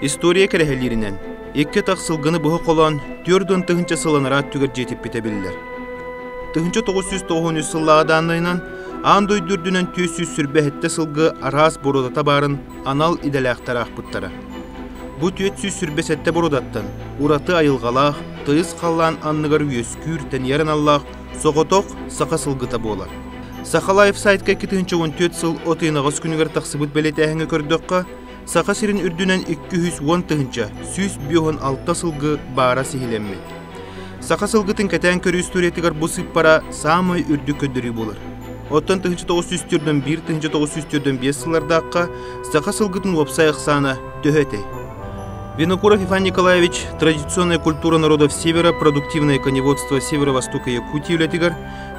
История керехелеринен экке тақсылгыны бұғы қолан 4-ті сыланара түгер жетіп бітебілілер. 1990 сыллағаданлайынан андой дүрдінен 200 сүрбәхетті сылғы арас бородата барын анал иделәқтар ақпыттары. Бұ 400 сүрбәсетті бородаттан ураты айылғалақ, тыйыз қалан анныгар өскүр тәнерін аллақ соғытоқ сақа сылғыта болар. Сақалаев сайтқа 2014 сыл отыйнағыз күнігер тақсыбыт бәлеті әңі көрдіққа Сақа сирин үрдінен 210 тыгынча, 106 сылғы бара сихиленмейд. Сақа сылғытын кәтән көрі үстіретігер бұ сыппара самай үрді көдірі болыр. Оттан 1901, 1905 сылардаққа сақа сылғытын опсай ақсаны төхеті. Винокуров Иван Николаевич, традиционная культура народов Севера, продуктивное коневодство Северо-Востока Якутии үлетігер,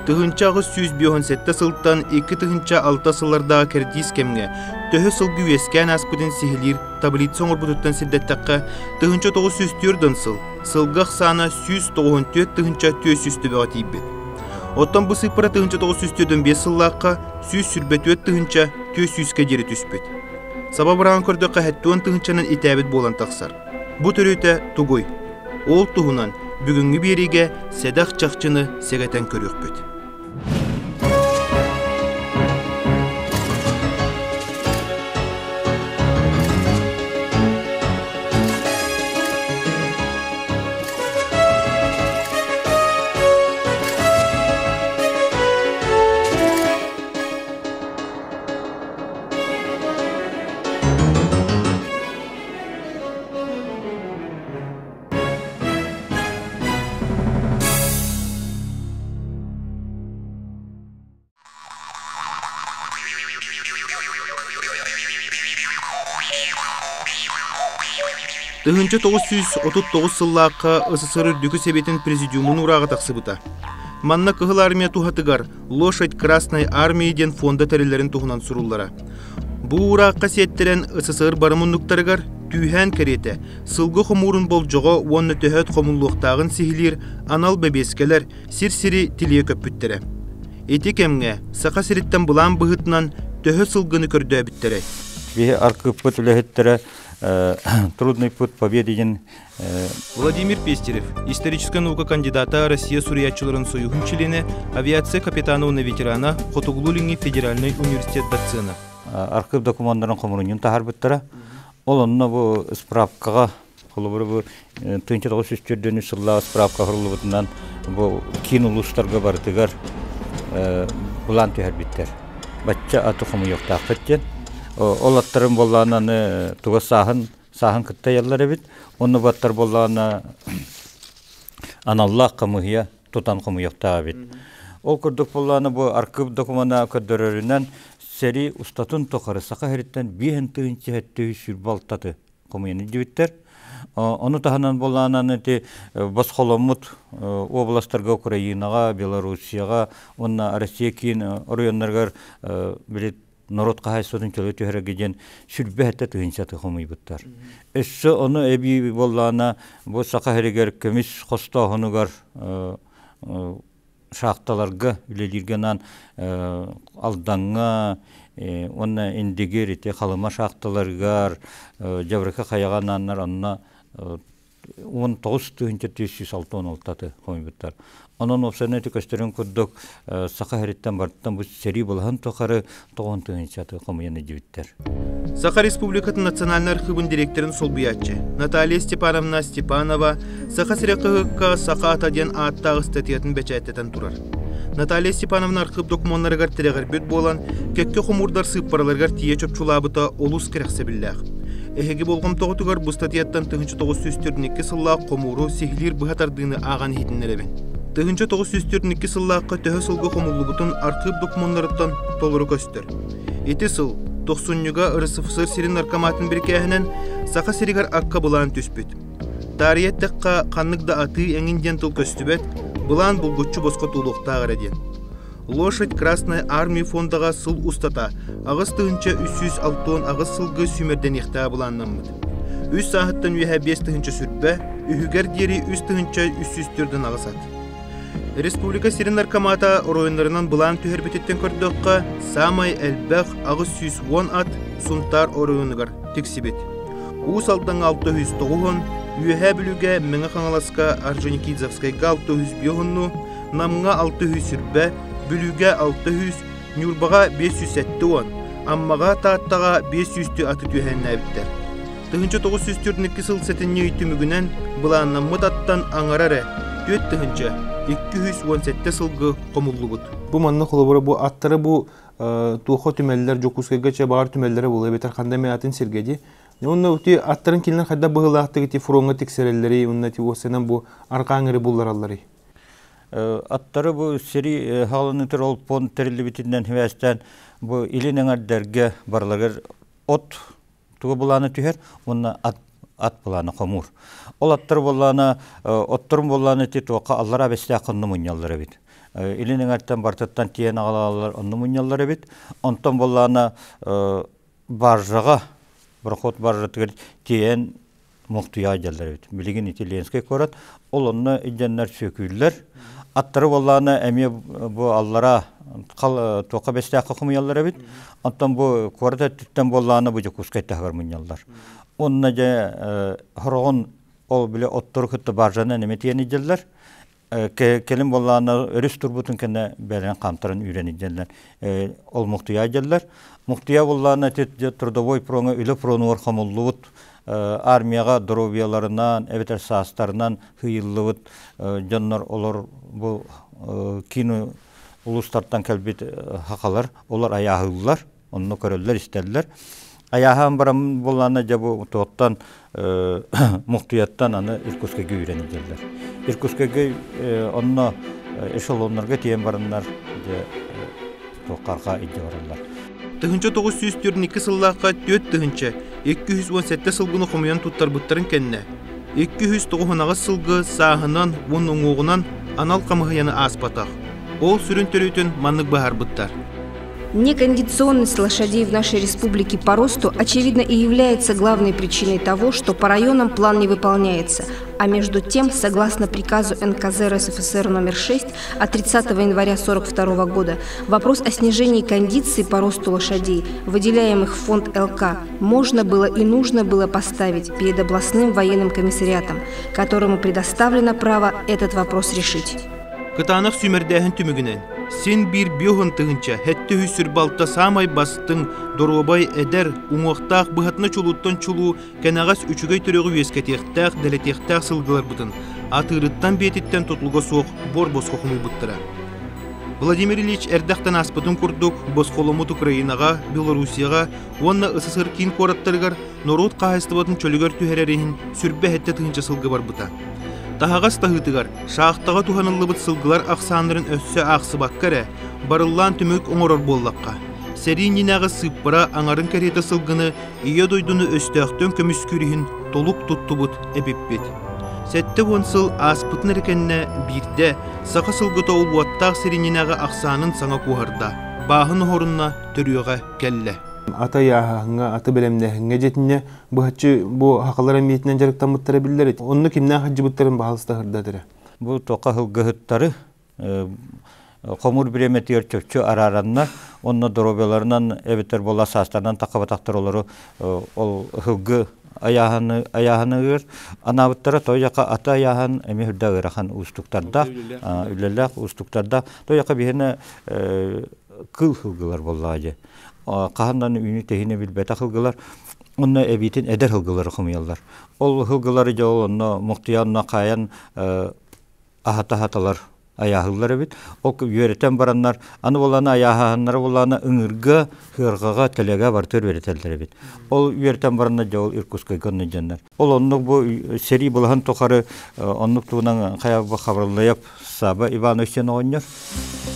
тыгынчағы 107 сылттан 2-6 сыллардағы кердис кемге, төхі сылғы өскен аспыдын сихилир таблицон орбутуттан сиддеттаққа тыгынча 904 сыл, сылғақ саны 194 тыгынча 400 түбіға тейбет. Оттан бұл сыпыра тыгынча 904 сыллаққа 100 сүрбет тыгынча 400-ке дері түспет. Сабабыраған көрдіққа әттуан тыгынчанын итәбет болан тақсар. Бұ түріті тұғой. Ол тұғынан бүгінгі береге седақ чақчыны сегетен көріқ бөт. Тыгынча 939 сыллаққа СССР дүкі себетін президиумын ұрағы тақсыбыта. Манна кығыл армия тухатыгар лошадь Красной армияден фонда тәрелерін тухынан сұруллара. Бұ ұраққа сеттерен СССР барымынлықтарыгар түйән кәреті, сылғы қомурын бол жоғы онны төхет қомуллықтағын сихилер, анал бәбескелер, сир-сири тилие көппіттері. Еті кемге, сақа сиріттен бұлан бұғытынан төхі сылғыны көрді әбіттері. Бе арқыппыт үләхеттері трудный путь победы. Владимир Пестерев, историческая наука кандидата Россия Сурьячыларын союхын члены, авиация капитановна ветерана, Хотуглулинги федеральный университет доцена. Архив документтарын қомырынын тахар бұттыра. Ол онына бұл справкаға, қолы бұл 1904 сылла справка құрылы бұтынан бұл кейін ұлыстарға бардығар бұлан түйер біттер. Батча аты қомы жоқтақ біттен. Ол аттарын болғананы туға сағын күтті еллар әбет. Оны баттар болғаны аналлақ қымығия тұтан қымы жоқтақ әбет. Ол күрдік болғаны бұл арқып докумана көддірерінен сәрі ұстатын тоқары сақа әріттен бейін түгінші әттігі сүрбалтаты қымыйыны дебеттер. Оны тағынан болғананы бас қолымыт областарға Украинаға, Белоруссияға, онына Россия кейін орыйонларғар білет народ қағайсудың чөлі түйірегеден сүрбәтті түгіншаты қомай бұттар. Өссі оны әбі болғана бұл сақа әрегер көміс қоста ғынығар шақталарға үлелергенан алдаңға, оны индегер ете қалыма шақталарғар, жабырыққа қаяғананлар онына 19 түгінші 306-16 қомай бұттар. Onun observati kösteren kudduk saqa heritten barttan bu seri bolhan toqары 9-ntı qomuyanı jibitler. Saqa Respublikatın Naциональный архивын директорын Солбиятчы Наталья Степановна Степанова Saqa Сирекыгыкка Saqa атаден аттағы статьятын бәчәттен турар. Наталья Степановна архив документларыгар тирегер бөт болан кекке хумурдар сыппараларгар тие чөпчулабыта олус керексе билләх. Эһеге болгом тогытыгар бу статьяттан 1942 сылла комуру сихлир быхатардыны аган хитиннеребен. 1942 сыллаққа төхі сылғы қомылыбытын арқып документтарыттан толыры көстер. Еті сыл, 90-ға РСФСР сирин наркоматын біркәхінен сақа сиригар аққа бұлан түспет. Тарияттаққа қаннықда аты әңінден тұл көстібет, бұлан бұлғытчы босқа тұлуқта ағыраден. Лошадь Красной Армии фондаға сыл устата, ағыз тыгынча 306 ағыз сылғы сүмерден иқта бұланнамыд. Үс сағыттан үйе 5 тыгынча сүртбә, үйігер дері 3 тыгынча 304-ден ағызат. Республика Сирин Наркомата оройынларынан бұлан түйер бететтен көрдіққа самай әлбәқ ағыз 110 ат сунтар оройыныгар тексибет. Уыз алдан 609, үйе бүліге мәңі қаңаласқа Орджоникидзевскайға 605, намға 600 сүрбә, бүліге 600, Нюрбаға 570, аммаға тааттаға 500 аты түйәнін әбіттер. Тыгынча 942 сыл сәтінне үйтімігінен бұланнамыд аттан аңарары, төт тыгынча 217 сылғы қомулы бұд. Бұ манны қолы бұ аттары бұ туқы түмәлілер, жокускайға бағар түмәлілері бұлы бетер қандаме атын сергеді. Онна өте аттарын келінен қайда бұғылақты кеті фуронға тексерелері, онна осынан бұ арқаңыры бұллар аллары. Аттары бұ сері халынытыр ол пон тәрілі бітінден хевәстен бұ илінің ардерге барлығыр от туғы бұланы түйер, онна ат бұланы қомур. Ол аттар бұланы, оттырым бұланы тет оқа аллара бәсті ақынны мұнялары бит. Илінің ардтан бартыттан тиен ағалалар онны мұнялары бит. Онтан бұланы баржаға, бір қот баржатығыр тиен мұқтуя ажалары бит. Білігін итиленскай көрат, ол онны иденлер сөкүйлер. Аттары болланы әме бұ аллара тоқа бәсті ақы құмыялары бит. Антон бұ көрді түттен болланы бұ жүкускайтты ғыр мұнялар. Онына жа ғырғын ол біле оттыр күтті баржаны неметейін еделер. Келім болланы өріс тұрбутын кәне бәрін қамтырын үйрен еделер. Ол мұқтуя еделер. Мұқтуя болланы тұрдовой проңы үлі проңы орқамылы бұд. Армияға дровияларынан, әбетер састарынан хыйыллыбыт жаннар олар бұл кино улустарттан кәлбет хақалар, олар аяғылар, онны көрілдер, істерлер. Аяғын барам боланы жабы тоқтан мұқтияттан аны Иркутскайға үйренедерлер. Иркутскайға онны эшелонларға тиен барынлар, тоққарға иде барылар. Тыгынча 942 сыллаққа 4 тыгынча 217 сылғыны қомыян туттар бұттарын кәнне. 209 сылғы сағынан, оның оғынан анал қамығаяны аспатақ. Ол сүрін төлейтін маннық бағар бұттар. Некондиционность лошадей в нашей республике по росту очевидно и является главной причиной того, что по районам план не выполняется. А между тем, согласно приказу НКЗ РСФСР номер 6 от 30 января 1942 года, вопрос о снижении кондиции по росту лошадей, выделяемых в фонд ЛК, можно было и нужно было поставить перед областным военным комиссариатом, которому предоставлено право этот вопрос решить. Кытанық сүмердәхін түмігінен, сен бір бүйіғын тұғынша, әтті хүсір балта самай бастың, доробай әдер, ұңуақтақ бұғатына чулуттан чулу, кәнағас үчігай түріғі вескетектәқ, дәлетектәқ сылғылар бұтын, атырыттан бететтен тұтылға соқ, бор босқы құмыл бұттыра. Владимир Ильич әрдәқтен аспытын күрдік, босқолымыт Украинаға, Белорусияға, онна ысысыр кейін қораттырғар, Норут қағыстыбатын чөлігер түхәрәрейін сүрбе әтті тұғынша сылғы бар бұта. Тахагас тахытыгар, шаақтаға туханылыбыт сылгылар ақсанырын өссі ақсы баккары, барыллан түмік оңырор боллаққа. Сәрин енағы сыппыра аңарын кәреті сылгыны, ие дойдуны өстіқтен көміскүрігін толук тұттыбыт әбеппет. Сәтті онсыл аспытын әрекенне бірде, сақы сылғы тоғыл буаттақ сәрин енағы ақсанын саңа куғарда, бағын орынна түріға кәлі. Ата яһаңа, ата белемнәһеңә жетинне бу хакылар әмиятеннән жарыктан буттары билләр. Онны кимнән хаҗы буттарын баһалыста хырдадыр. Бу тока хылгыттары комур биреметер чөчө арараннар, онны доробеларынан эбетер бола састардан такабатактар олары ол хылгы аяһаны анабыттары тояка ата яһан эмирдә гырахан устуктарда, үлеләк устуктарда тояка бихене кыл хылгылар боллады. Қағандан үйні тегіне білбәті қылғылар, онны әбейтін әдір қылғылары қымыялар. Ол қылғылары жа онны мұқтиянына қаян ахата-хаталар аяғылары бит. Ол үйереттен бараннар, аны боланы аяғанлары боланы үңіргі, хырғаға, тілеге бар төр веретелдері бит. Ол үйереттен баранна жа ол Иркутскайға жандар. Ол оннық бұл сери болған тоқары, оннық туынан қаяғы қабырлайып сабы Иван Өстен оғыныр.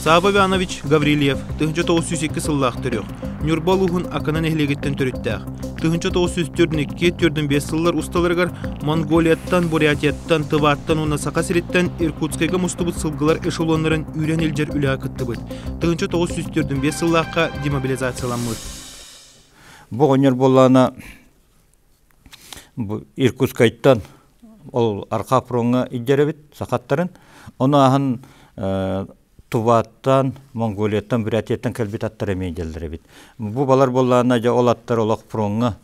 Saba Ivанович Гаврилиев 1902 сыллақтырық. Нюрбалуғын ақынан әхлегеттен түріттәқ. 1904-5 сыллар ұсталарғар Монголияттан, Бурятияттан, Тываттан, оны Сақасыреттен Иркутскайға мұстыбыт сылғылар эшелонларын үйрен елдер үлі ақытты бұд. 1904-5 сыллаққа демобилизацияланмыд. Бұл өнер болағына Иркутскайттан ол арқа пұрыңа иддері бит, сақаттарын. Оны ағын Туваттан, Монголияттан, Бурятияттан кәлбет аттар әмейделдері бит. Бұ балар болағына ол аттар олақ пұрыңа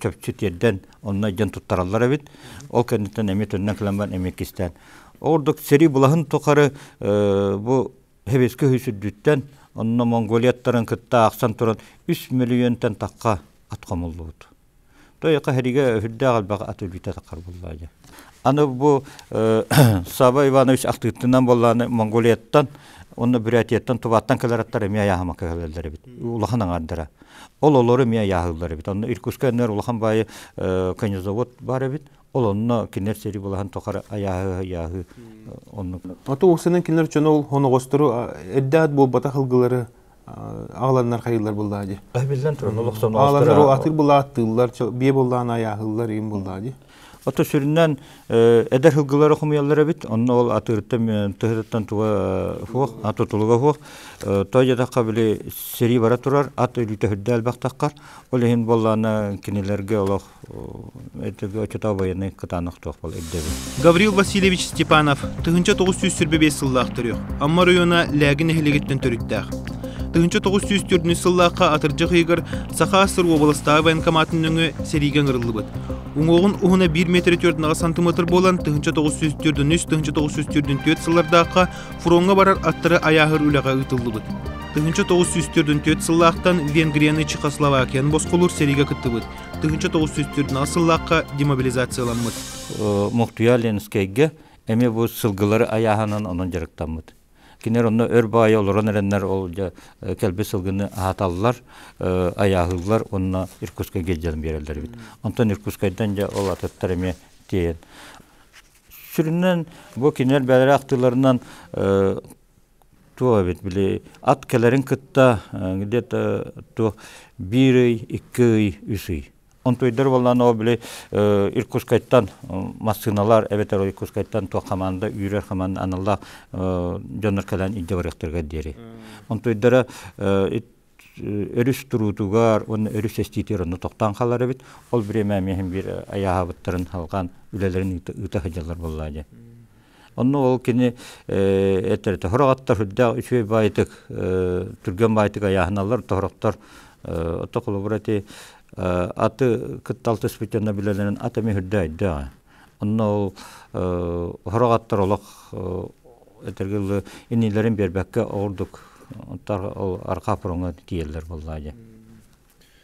чөпчі терден, онына жан тұттаралары бит. Ол кәндеттен әмет өннен кіламбан әмекістен. Ордық сері бұлағын тоқары бұ хебескі хүсүддіттен, онына Монголияттарын күтті ақсан тұран 3 миллионтен таққа атқамылды бұд. Тойыққа әриге үхілді ағалбаға аты үлбейті таққар болағыда. Аны бұ Саба Иванович ақтығыттынан болағаны Монголияттан, оны Бурятияттан, Туваттан кәлераттары мия яғыма кәлелері бит. Улахан аңардыра. Ол олары мия яғылары бит. Оны Иркутскайнер улахан байы конезавод бары бит. Ол онына кенер сері болахан тоқары аяғы. Аты оқсының кенер чөні ол оны қостыру әддәд бұл бата қылғылары ағаларынар қайылар болды ади. Әбілден тұрын ол оқсан ағаларынар ол атыр бұл аттылар, бе болдаған аяғылар ең болды ади. Ото сүрінен әдер хылғылары құмиялары бит, онына ол атырыттан тұғырыттан туға фуқ, атытылыға фуқ. Той жадаққа білі сері бара тұрар, ат өйліті хүдді әлбақтаққар. Ол ең болағына кенелерге олық өтетау байыны қытанық тоқ бол әддебі. Гаврил Васильевич Степанов 1905 сыллақтырық. Амма района ләгін әхілегеттен төріттәқ. 1904 сыллаққа атыржық егір Сақасыр облыстағы военкоматын өңі сериген ұрылы бұд. Оңоғын ұғына 1 метр 4 сантиметр болан 1904-1904 сыллардаққа фронға барар аттыры аяғыр үліға ұтылы бұд. 1904 сыллақтан Венгрияны Чехословакиян босқолыр сериге күтті бұд. 1904 сыллаққа демобилизацияланмыд. Мұқтуя Ленскайге әме бұл сылғылары аяғынан оның жарықтан бұд. Кинер онна өр бай олорон эреннер ол келбе сылгыны аталлар, аяғылар онна Иркутскай геджелин берелдер бит. Онтон Иркутскайдан жа ол ататтар эме тиен. Сүрүннен бу кинер бәләре актыларынан туа бит биле ат келерин кытта где-то то 1 ай, 2 ай, 3 ай. Онтойдар болған о біле Иркутскайттан масыналар, әбетер Иркутскайттан туа қаманды, үйрер қаманды аналлақ жоныр кәлән иде барықтырға дері. Онтойдары өріс тұрутуғар, оны өріс әстейтер, оны тоқтан қалары бит, ол біреме мехін бір аяға бұттарын қалған үлелерін ұта қыжалар болады. Оны ол кені әттерді хорағаттар хүдді үшвей байтық, түрген байтық аяғыналар, тоғырақтар ота қолы бұраты аты кытталты спиттерна билелерин атами хүрдәйді. Онна ол хорағаттар олақ әтергілі инилерін бербәкке оғырдық арқа пұрыңа тиелер болады.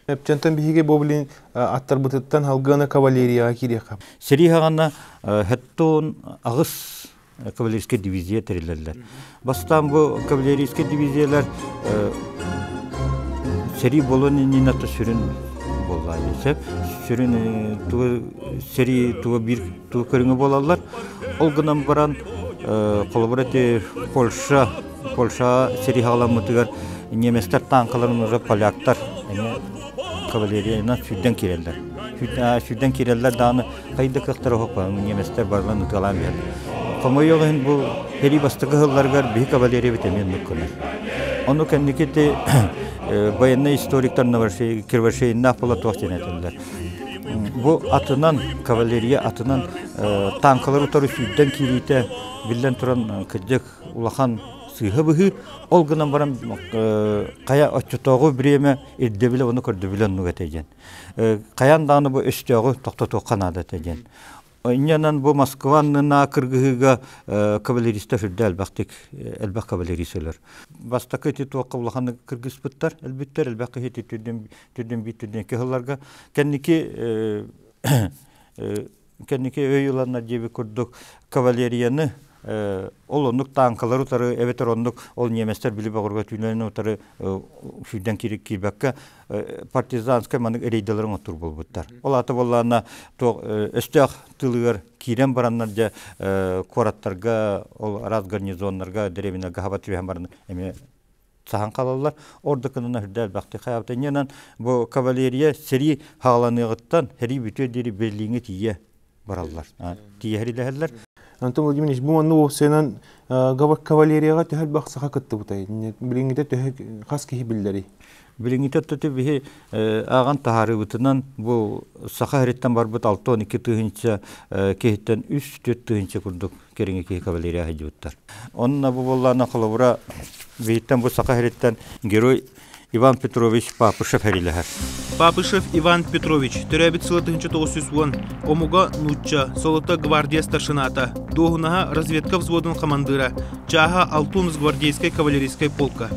Әпчантан бейге бобылин аттар бұтыттан халғана кавалерияға кереқа. Сери хағана хэттон ағыс кавалерийский дивизия тәрелерлер. Бастан бұл кавалерийский дивизиялар сери болуын нинаты сүрін болады. Сүрін сери бір көріңі болалар. Ол ғынан баран қолыбыраты Польша сери хағаламытығар неместер танқаларымызы поляктар кавалерияна сүрден керелдер. Сүрден керелдер дағыны қайды қықтары хоқпа, неместер барлан ұтылан бер. Қомайоғын бұл хери бастығы ғылларғар бей кавалерия бітемен мүккіні. Оны кәндекеті баянна историктарына кірваршейінна пола тоқтен әтілдер. Бұл атынан, кавалерия атынан танқалар ұтары сүрден керейті білден тұран күддік улахан сыйғы бұғы, ол ғынан барам қая отчетоғы біреме ердебілі оны көрді білен нүг әтейден. Қаян дағыны бұл өстеғы тоқтату қанады әтейден. Инянан бұл Москванына кыргыға кавалеристі хүрді әлбәқ кавалерисілер. Бастақы еті туаққа улаханы кыргыз бұттар, әлбәқ еті түрден бейт түрден кеғыларға. Кәннеке өй ұланна дебі күрдік кавалерияны ол оннук танкалар утары, эветер оннук ол неместер билип агырга түйлене утары шүйден кирик кибакка партизанская манык эрейделерин отур болбуттар. Ол аты болларына өстөк тылыгар кирен бараннар же кораттарга, ол раз гарнизоннарга, деревинага хабат вехан баран эме сахан калалар. Орда кынына хүрдәл бакты каябытыннан бу кавалерия сери хагаланыгыттан хери бүтө дери берлиңе тие бараллар. Тие херилерлер. Антон Владимирович, бу анну сенан кавалерияга төһәл баксака кытты бутай. Билиңите төһә хас кихи биллери. Билиңите төтө бихи аган тахарыбытынан бу саха хереттен барбыт 6-12 тыгынча кехтен 3-4 тыгынча курдук кереңе кихи кавалерия хажыттар. Онна бу болларына кылыбыра бейттен бу саха хереттен герой Иван Петрович Папышев хериләһәр. Папышев Иван Петрович, төрәбит сылы 1910, омуга нучча, солота гвардия старшината, доғынаға разведка взводын командира, чаға алтуныз гвардейской кавалерийской полка.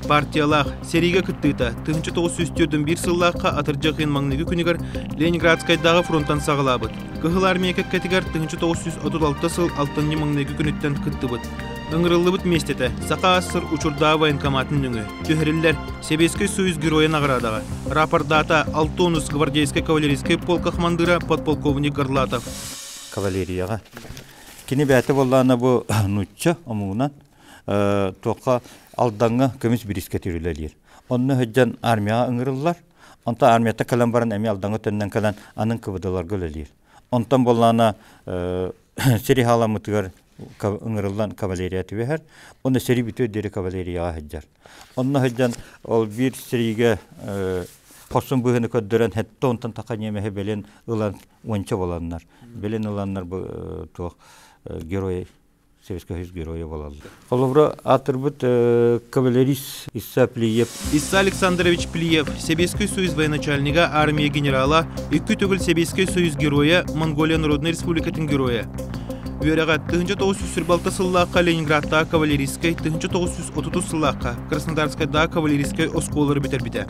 Партиялах сериге кыттыта 1904 сыллаққа атыржақын маңныгы күнігер Ленинградскайдағы фронттан сағылабыд. Кығыл армия кәткетігер 1936 сыл 6 маңныгы күніттен кыттыбыд. Ыңырылыбыт местеті, сақа асыр учурда военкоматын нүңі. Төхірілер Себейский союз героя наградаға. Рапордата Алтонус гвардейской кавалерийской полка командира подполковник Горлатов. Кавалерияға. Кені бәті боллағына бұл нұтчы омуынан тоққа алдаңға көміс біріске түрілелер. Онны хүджан армияға ыңырылар. Онта армията кәлін барын әме алдаңғы төннен кәлін анын кывыдалар көлелер. Онтан боллағына сері халамытығар ыңырылдан кавалерия түбәһәр. Оны сери бүтө дери кавалерияға хүджар. Онны хүджан ол бір сериге Қосын бұғыны көддірен хәтті онтан тақа немеге белен ұлан онча боланlar. Белен ұланlar бұл герой, Советский Союз героя болалды. Қолыбыра атырбыт кавалерист Исса Плиев. Исса Александрович Плиев, Советский Союз военачальника армия генерала, үкі түгіл Советский Союз героя, Монголия Народной Республикатын героя. Үйеріға 1946 сыллаққа Ленинградта кавалерийской, 1930 сыллаққа Краснодарскайда кавалерийской осколары бітер-біті.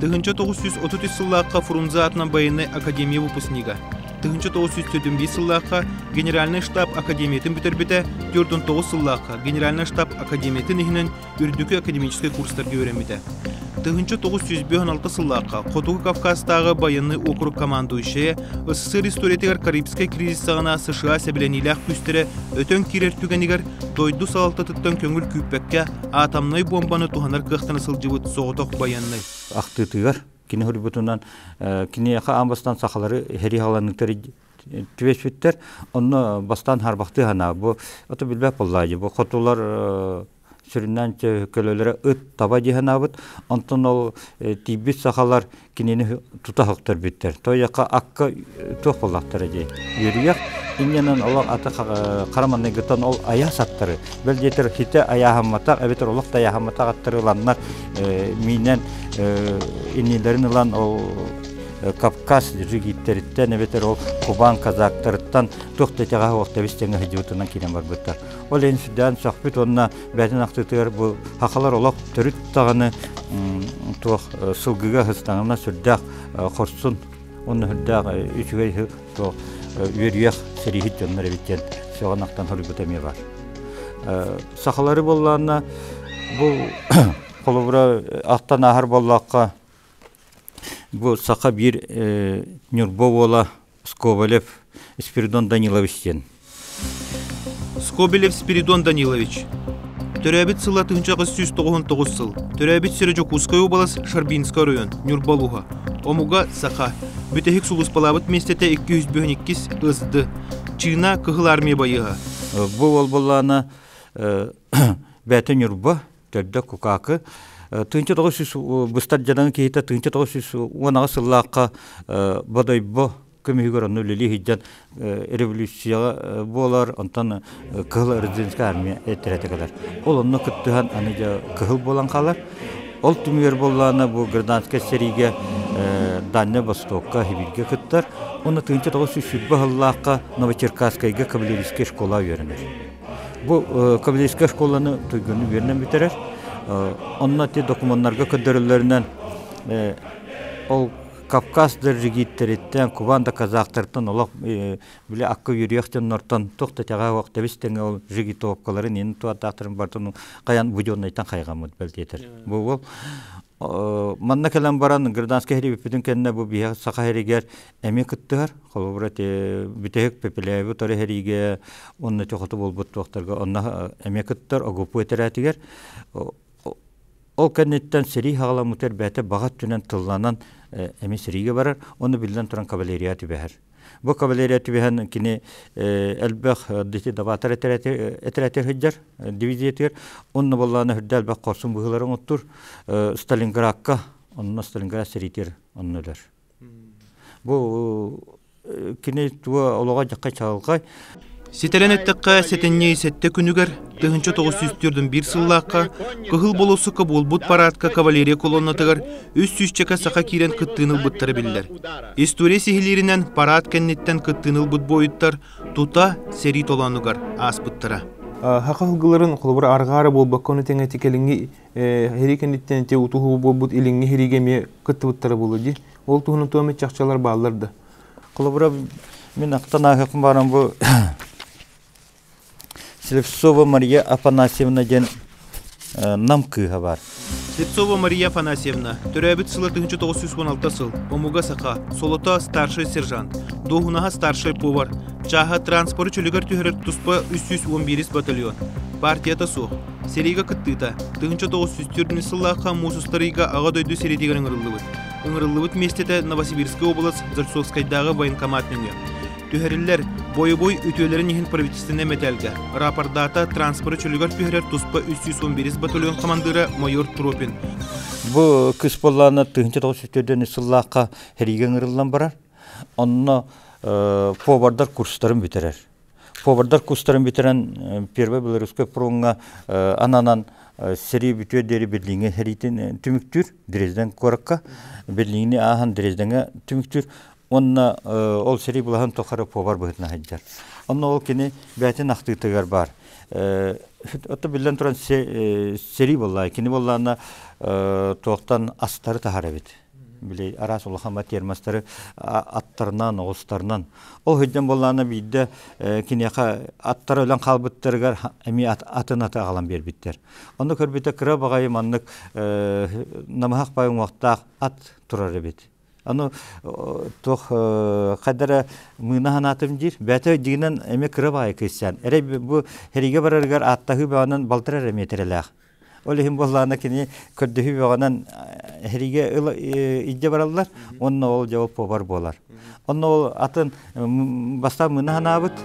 1933 сыллаққа Фрунзе атынан военной академия выпускнига. 1904 сыллаққа Генеральный штаб академиятын бітер-біті, 49 сыллаққа Генеральный штаб академиятын ехінен үрдікі академический курстарға өремеді. 1956 сыллаққа Қотуғы Кавказтағы военный округ командующая СССР историятығар Карибский кризис сағына США сәбілениләқ күстері өтөн кирер түгенігер дойду салалтатыттан көңіл күйпәкке атамной бомбаны туханар қықтаны сылжывыт соғытық военный. Ақтытығар, кені хүрбітінен, кені яқа амбастан сақалары хери халанықтары түвесбеттер, оны бастан харбақты ғана. Бұл өті білбәп боллайды. Бұл қотулар süründen kölelere ıt taba dihanabıt, ondan ol tibit sahalar kinini tutahıktır bitter. Toyaka akka tohpalaktır diye yürüyor. İnyanan olak ata karamanı gıtan ol ayah sattırı. Belgetir hite ayahamata, evet olak da ayahamata attırılanlar minen inilerin olan o Kafkas jigitleritten eveter ol Kuban Kazaklardan toxtatağa oxtavistenge hijutundan kinen бар бұттар. Ол енсіден соқпет онына бәтін ақтытыр бұл хақалар олақ түріт тағаны сылғыға хыстаңына сүрдәқ қорсын. Оны хүрдәқ үшіғай үйеріяқ серихит жонлар әбеттен соған ақтан хұры бұтаме бар. Сақалары болғанына бұл қолыбыра ақтан ағыр болаққа bu saka bir Nurbovola Skobelev Spiridon Danilovичтен. Skobelev Spiridon Danilovич. Төрәбит сыла 1999 сыл. Төрәбит Сережокуская область, Шарбинский район, Нюрбалуга. Омуга сака. Бүтәхик сулус палабыт местете 202 ызды. Чина кыгыл армия байыга. Bu olbolana бәті Нюрба, төрді кукакы. Тынчы тоғыз бұстар жадан кейті тынчы тоғыз онаға сыллаққа бадайбо көмейгер оны өлелі хиджан революцияға болар, онтан кығыл резидентская армия әттіреті қалар. Ол оны күттіған аны кығыл болан қалар. Ол түмер боланы бұл гражданская сериге Дальний Востокқа хибирге күттір. Оны тынчы тоғыз сүрбі ғыллаққа Новочеркасскайға кавалерийская школа верінер. Бұл кавалерийская школаны түйгіні верінен бітерер. Онна те документларга көдөрүлөрүнөн ол Кавказдар жигиттериттен, Кубанда казактыртын олақ біле аққы үйрияқтен нортан тоқтатаға вақты бістен ол жигит опқаларын ені туаттақтырын бартын қаян будионнайтан қайғамыд бәлтетір. Бұл манна кәлем баран гражданский хері біппетін кәніне бұл бия сақа херігер әме күттігер. Қолы бұрат бүтек пепелейбі торы херіге онны тоқыты бол бұт тоқтарға онна әме күттір, оғыпу етер әтігер. Ол кәнеттен сери хағала мұтер бәті бағат түнен тылланан әме сериге барар, оны білден тұран кавалерияты бәхір. Бұл кавалерияты бәхін кіне әлбәқ дәті дабатар әтірәтер хүджар, дивизиятер, оны болағына хүрді әлбәқ қорсын бұғыларын ұттыр, Сталинградқа, онына Сталинград серитер оны өлер. Бұл кіне туа олыға жаққа чағылғай. Сетеренеттіққа сетенне сетте күнігер, 1900-түрдің бір сыллаққа, қығыл болусыққа болбут парадқа кавалерия колоннатығыр, үз сүйшчеқа сақа кирен күттіныл бұттары білдер. История сихилерінен парад кәннеттен күттіныл бұт бойыттар, тута сери толанығар ас бұттара. Хақы ғылғыларын қолыбыр арғары болбақ көні тәңі текеліңі хері кәннеттен те ұтуғы болбут иліңі херігеме күтті бұттары болуды. Ол тұғының туамет чақчалар бағылырды. Қолыбыра мен ақтан ағықым барам бұл Слепцова Мария Афанасьевна ден намкыға бар. Слепцова Мария Афанасьевна, төрәбіт сылы 1916 сыл, омуға сақа, солота старший сержант, доғунаға старший повар, чаға транспорт чөлігер түйірір тұспа 311 батальон. Партията соқ, сериға күттіта, 1904 сыллаққа мусустарыға аға дойды серетегер ұңырылыбыт. Ұңырылыбыт местеті Новосибирский облыс Зарсовскайдағы военкоматныңы. Түйірілер бой-бой үтелерін ехін правительственне метелге. Рапордата транспорт чөлігер түйірер тұспа 311 батальон командыры майор Тропин. Бұл күс болағына 1904 сыллаққа хереген ұрылан барар. Онына повардар курстарын бітерер. Повардар курстарын бітерен Первый Белорусской пруңға ананан сери бүтер дері Берлинге херитін түміктір, Дрезден қорыққа, Берлинге ахан Дрезденге түміктір. Онна ол сери булахан тоқары повар бұғытна хаджар. Онна ол кені бәтін ақтығытығар бар. Отты білден тұран сери боллай. Кені боллағына тоқтан астары тахар әбет. Білей, арас олықама термастары аттарынан, оғыстарынан. Ол хүдден боллағына бейді кенеқа аттары өлен қалбыттырғар әме атын аты ағалан бербіттер. Онда көрбеті кіра бағайым аннық намағақ байын уақтақ ат тұрар әбет. Аны тоқ қадара мұнахан атым жер, бәті дегінен әме кіріп ай көсен. Әрі бұл хереге барарғар аттағы бағанан балтырар әме тереләқ. Ол ең болағына кені көрдігі бағанан хереге идде баралар, онына ол жауап бар болар. Онына ол атын баста мұнахан абыт,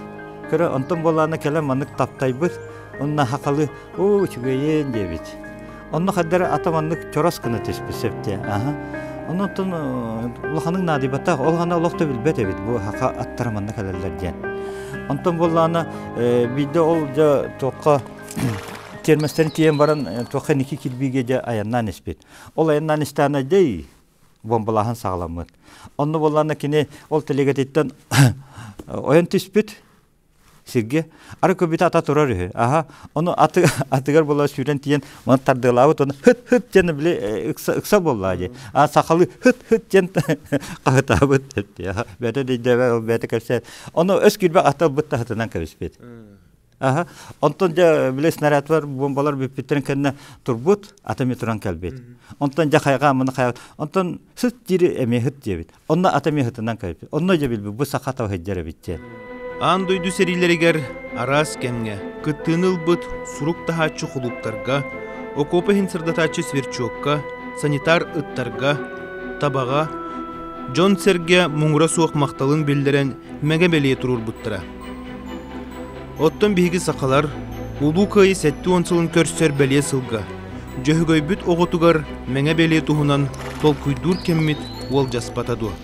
көрі онтын болағына кәлем анық таптай бұд, онына хақалы, о, чүгейен дебет. Онына қадара атам анық чорас күні түспесепте. Оннан улаханың надибатта ол ғана улахта білбет әбет, бұл хақа аттараманны кәлелер ден. Онтан болағына бейді ол жа тоққа терместерін тиен баран тоққа неке келбейге жа аяннан еспет. Ол аяннан естәна дей бомбалағын сағаламыд. Онны болағына кене ол телегететтен оян түспет сирге. Ары көбеті ата тұрар үйі. Оны атығар бола сүйрен тиен оны тардығылауыт, оны хыт-хыт жені біле ұқса бола же. Сақалы хыт-хыт жен қағытабыт. Бәті дейдебе, бәті кәпсе. Оны өз күрбәк ата бұтта хытынан көбеспет. Онтан жа біле снаряд бар, бомбалар бөппеттерін кәніне тұрбыт, атаме тұран кәлбет. Онтан жа қайға, мұны қайға. Онтан хыт жері әме хыт жебет. Онна атаме хытынан кәлбет. Онна жа білбе, бұл сақатау хыджары бітте. Андойду серилеригер арас кемге, кыттыныл бұт сурук тахачы құлуптарға, окопы хинсырдатачы сверчокка, санитар ыттарға, табаға, Джон Серге мұңыра суық мақталын белдерен мәге белее тұрur бұттыра. Оттан бейгі сақалар, улу кайы сәтті онсылын көрсер беле сылға, жөйгөй бүт оғытуғар мәге белее туғынан тол күйдур кеммит ол жаспатаду.